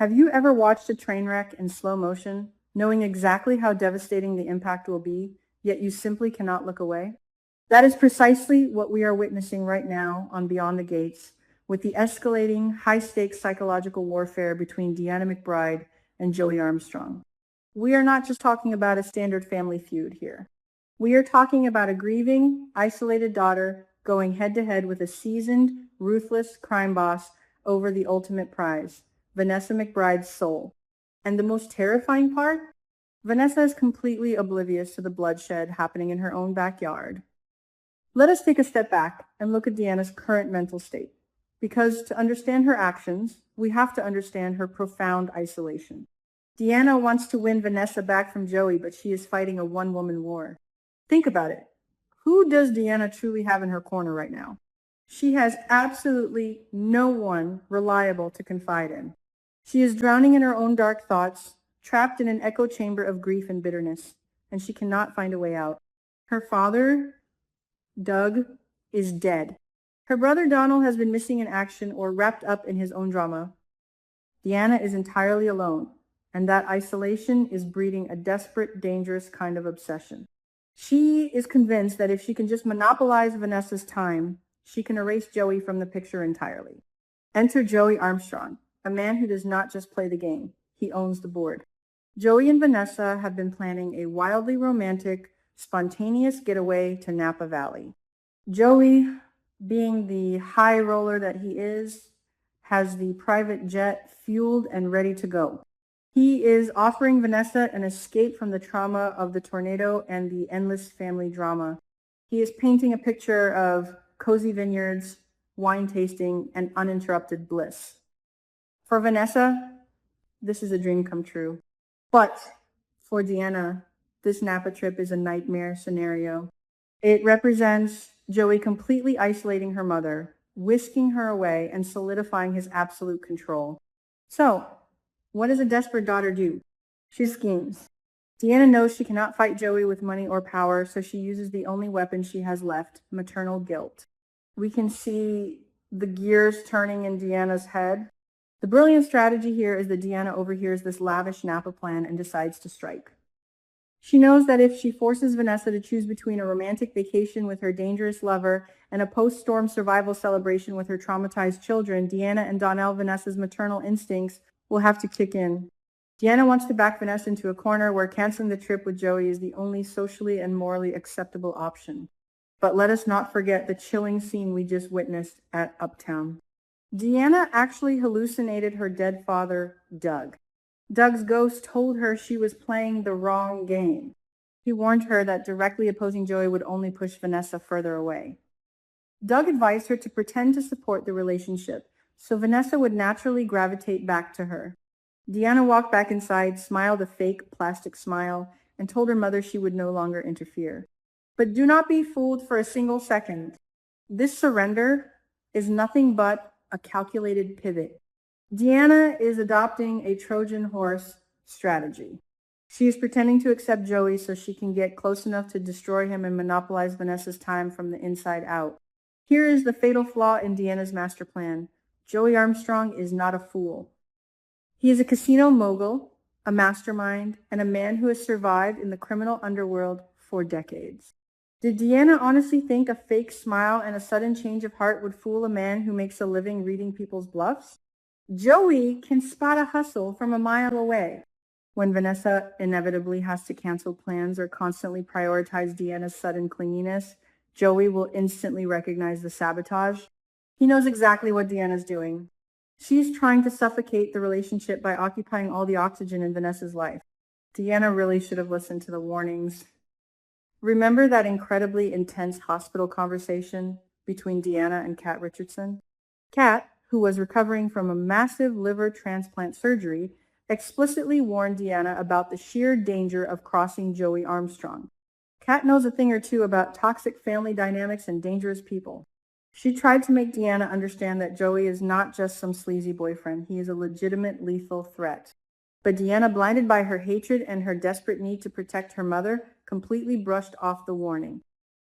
Have you ever watched a train wreck in slow motion, knowing exactly how devastating the impact will be, yet you simply cannot look away? That is precisely what we are witnessing right now on Beyond the Gates, with the escalating, high-stakes psychological warfare between Deanna McBride and Joey Armstrong. We are not just talking about a standard family feud here. We are talking about a grieving, isolated daughter going head-to-head with a seasoned, ruthless crime boss over the ultimate prize, Vanessa McBride's soul. And the most terrifying part? Vanessa is completely oblivious to the bloodshed happening in her own backyard. Let us take a step back and look at Deanna's current mental state. Because to understand her actions, we have to understand her profound isolation. Deanna wants to win Vanessa back from Joey, but she is fighting a one-woman war. Think about it. Who does Deanna truly have in her corner right now? She has absolutely no one reliable to confide in. She is drowning in her own dark thoughts, trapped in an echo chamber of grief and bitterness, and she cannot find a way out. Her father, Doug, is dead. Her brother Donald has been missing in action or wrapped up in his own drama. Deanna is entirely alone, and that isolation is breeding a desperate, dangerous kind of obsession. She is convinced that if she can just monopolize Vanessa's time, she can erase Joey from the picture entirely. Enter Joey Armstrong, a man who does not just play the game, he owns the board. Joey and Vanessa have been planning a wildly romantic, spontaneous getaway to Napa Valley. Joey, being the high roller that he is, has the private jet fueled and ready to go. He is offering Vanessa an escape from the trauma of the tornado and the endless family drama. He is painting a picture of cozy vineyards, wine tasting, and uninterrupted bliss. For Vanessa, this is a dream come true. But for Deanna, this Napa trip is a nightmare scenario. It represents Joey completely isolating her mother, whisking her away, and solidifying his absolute control. So, what does a desperate daughter do? She schemes. Deanna knows she cannot fight Joey with money or power, so she uses the only weapon she has left, maternal guilt. We can see the gears turning in Deanna's head. The brilliant strategy here is that Deanna overhears this lavish Napa plan and decides to strike. She knows that if she forces Vanessa to choose between a romantic vacation with her dangerous lover and a post-storm survival celebration with her traumatized children, Deanna and Donnell Vanessa's maternal instincts will have to kick in. Deanna wants to back Vanessa into a corner where canceling the trip with Joey is the only socially and morally acceptable option. But let us not forget the chilling scene we just witnessed at Uptown. Deanna actually hallucinated her dead father, Doug. Doug's ghost told her she was playing the wrong game. He warned her that directly opposing Joey would only push Vanessa further away. Doug advised her to pretend to support the relationship, so Vanessa would naturally gravitate back to her. Deanna walked back inside, smiled a fake plastic smile, and told her mother she would no longer interfere. But do not be fooled for a single second. This surrender is nothing but a calculated pivot. Deanna is adopting a Trojan horse strategy. She is pretending to accept Joey so she can get close enough to destroy him and monopolize Vanessa's time from the inside out. Here is the fatal flaw in Deanna's master plan. Joey Armstrong is not a fool. He is a casino mogul, a mastermind, and a man who has survived in the criminal underworld for decades. Did Deanna honestly think a fake smile and a sudden change of heart would fool a man who makes a living reading people's bluffs? Joey can spot a hustle from a mile away. When Vanessa inevitably has to cancel plans or constantly prioritize Deanna's sudden clinginess, Joey will instantly recognize the sabotage. He knows exactly what Deanna's doing. She's trying to suffocate the relationship by occupying all the oxygen in Vanessa's life. Deanna really should have listened to the warnings. Remember that incredibly intense hospital conversation between Deanna and Kat Richardson? Kat, who was recovering from a massive liver transplant surgery, explicitly warned Deanna about the sheer danger of crossing Joey Armstrong. Kat knows a thing or two about toxic family dynamics and dangerous people. She tried to make Deanna understand that Joey is not just some sleazy boyfriend. He is a legitimate lethal threat. But Deanna, blinded by her hatred and her desperate need to protect her mother, completely brushed off the warning.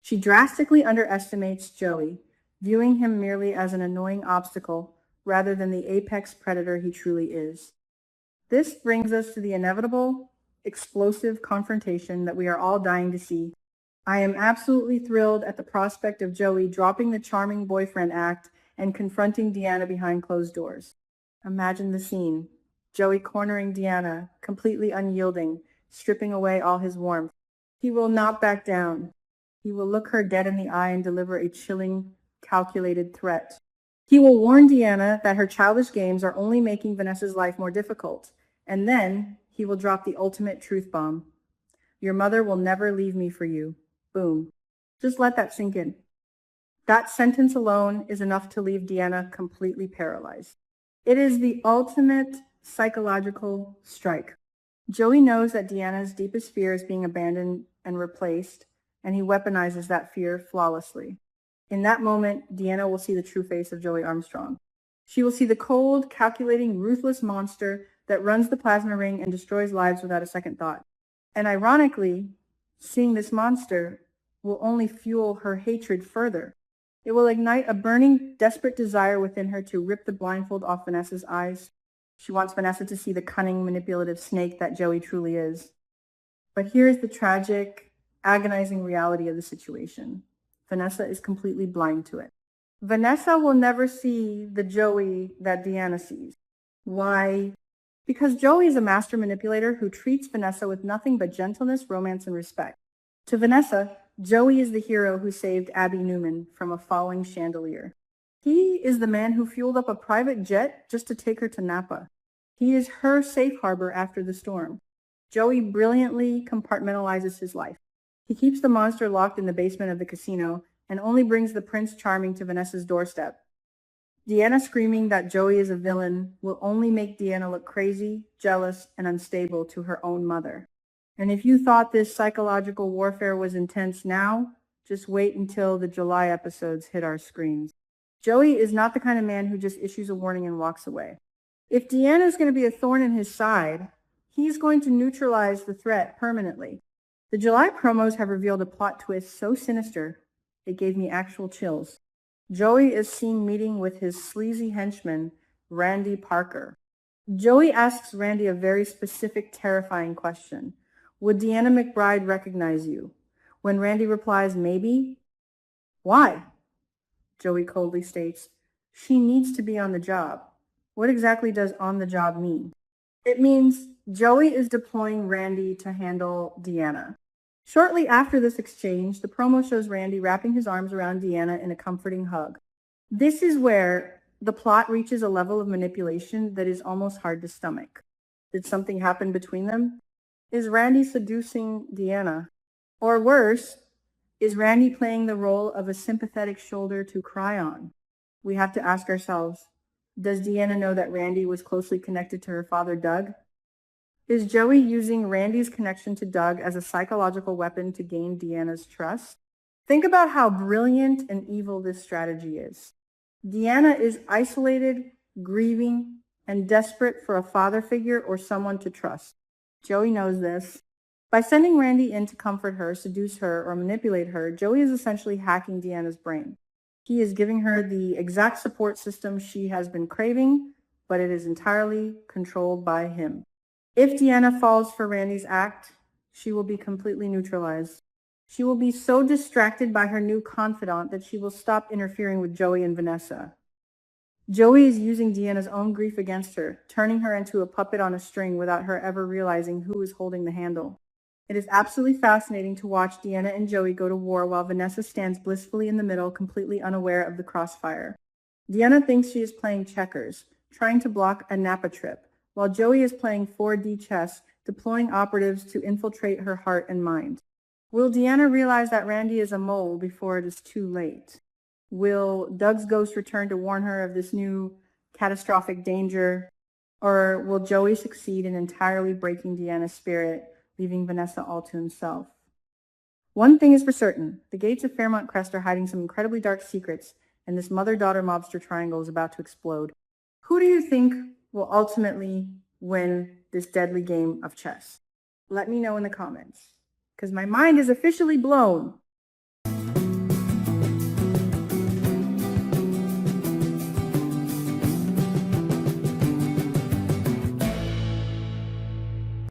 She drastically underestimates Joey, viewing him merely as an annoying obstacle rather than the apex predator he truly is. This brings us to the inevitable, explosive confrontation that we are all dying to see. I am absolutely thrilled at the prospect of Joey dropping the charming boyfriend act and confronting Deanna behind closed doors. Imagine the scene. Joey cornering Deanna, completely unyielding, stripping away all his warmth. He will not back down. He will look her dead in the eye and deliver a chilling, calculated threat. He will warn Deanna that her childish games are only making Vanessa's life more difficult. And then he will drop the ultimate truth bomb. Your mother will never leave me for you. Boom. Just let that sink in. That sentence alone is enough to leave Deanna completely paralyzed. It is the ultimate psychological strike. Joey knows that Deanna's deepest fear is being abandoned and replaced, and he weaponizes that fear flawlessly. In that moment, Deanna will see the true face of Joey Armstrong. She will see the cold, calculating, ruthless monster that runs the plasma ring and destroys lives without a second thought. And ironically, seeing this monster will only fuel her hatred further. It will ignite a burning, desperate desire within her to rip the blindfold off Vanessa's eyes. She wants Vanessa to see the cunning, manipulative snake that Joey truly is. But here's the tragic, agonizing reality of the situation. Vanessa is completely blind to it. Vanessa will never see the Joey that Deanna sees. Why? Because Joey is a master manipulator who treats Vanessa with nothing but gentleness, romance, and respect. To Vanessa, Joey is the hero who saved Abby Newman from a falling chandelier. He is the man who fueled up a private jet just to take her to Napa. He is her safe harbor after the storm. Joey brilliantly compartmentalizes his life. He keeps the monster locked in the basement of the casino and only brings the Prince Charming to Vanessa's doorstep. Deanna screaming that Joey is a villain will only make Deanna look crazy, jealous, and unstable to her own mother. And if you thought this psychological warfare was intense now, just wait until the July episodes hit our screens. Joey is not the kind of man who just issues a warning and walks away. If Deanna is going to be a thorn in his side, he's going to neutralize the threat permanently. The July promos have revealed a plot twist so sinister, it gave me actual chills. Joey is seen meeting with his sleazy henchman, Randy Parker. Joey asks Randy a very specific, terrifying question. Would Deanna McBride recognize you? When Randy replies, maybe. Why? Joey coldly states, she needs to be on the job. What exactly does on the job mean? It means Joey is deploying Randy to handle Deanna. Shortly after this exchange, the promo shows Randy wrapping his arms around Deanna in a comforting hug. This is where the plot reaches a level of manipulation that is almost hard to stomach. Did something happen between them? Is Randy seducing Deanna? Or worse, is Randy playing the role of a sympathetic shoulder to cry on? We have to ask ourselves, does Deanna know that Randy was closely connected to her father, Doug? Is Joey using Randy's connection to Doug as a psychological weapon to gain Deanna's trust? Think about how brilliant and evil this strategy is. Deanna is isolated, grieving, and desperate for a father figure or someone to trust. Joey knows this. By sending Randy in to comfort her, seduce her, or manipulate her, Joey is essentially hacking Deanna's brain. He is giving her the exact support system she has been craving, but it is entirely controlled by him. If Deanna falls for Randy's act, she will be completely neutralized. She will be so distracted by her new confidant that she will stop interfering with Joey and Vanessa. Joey is using Deanna's own grief against her, turning her into a puppet on a string without her ever realizing who is holding the handle. It is absolutely fascinating to watch Deanna and Joey go to war while Vanessa stands blissfully in the middle, completely unaware of the crossfire. Deanna thinks she is playing checkers, trying to block a Napa trip, while Joey is playing 4D chess, deploying operatives to infiltrate her heart and mind. Will Deanna realize that Randy is a mole before it is too late? Will Doug's ghost return to warn her of this new catastrophic danger? Or will Joey succeed in entirely breaking Deanna's spirit, leaving Vanessa all to himself? One thing is for certain, the gates of Fairmont Crest are hiding some incredibly dark secrets, and this mother-daughter mobster triangle is about to explode. Who do you think will ultimately win this deadly game of chess? Let me know in the comments, because my mind is officially blown.